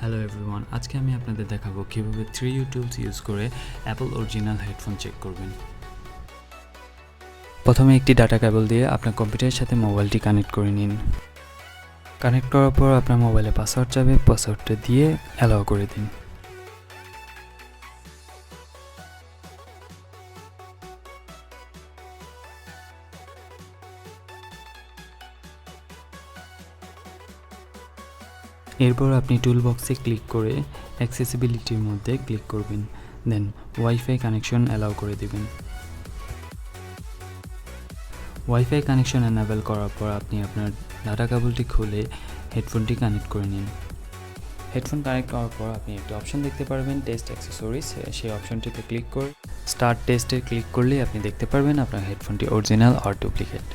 Hello everyone, আজকে আমি আপনাদের দেখাবো কীভাবে 3uTools ইউজ করে অ্যাপল অরিজিনাল হেডফোন চেক করবেন। প্রথমে একটি ডাটা কেবল দিয়ে আপনার কম্পিউটারের সাথে মোবাইলটি কানেক্ট করে নিন। কানেক্ট করার পর আপনার মোবাইলে পাসওয়ার্ড যাবে, পাসওয়ার্ডটা দিয়ে অ্যালাউ করে দিন। এরপর আপনি টুল বক্সে ক্লিক করে অ্যাক্সেসিবিলিটির মধ্যে ক্লিক করবেন, দেন ওয়াইফাই কানেকশন অ্যালাউ করে দেবেন। ওয়াইফাই কানেকশন এনাবেল করার পর আপনি আপনার ডাটা কেবলটি খুলে হেডফোনটি কানেক্ট করে নিন। হেডফোন কানেক্ট করার পর আপনি একটি অপশন দেখতে পারবেন, টেস্ট অ্যাক্সেসরিজ। সেই অপশনটিতে ক্লিক করে স্টার্ট টেস্টে ক্লিক করলেই আপনি দেখতে পারবেন আপনার হেডফোনটি অরিজিনাল আর ডুপ্লিকেট।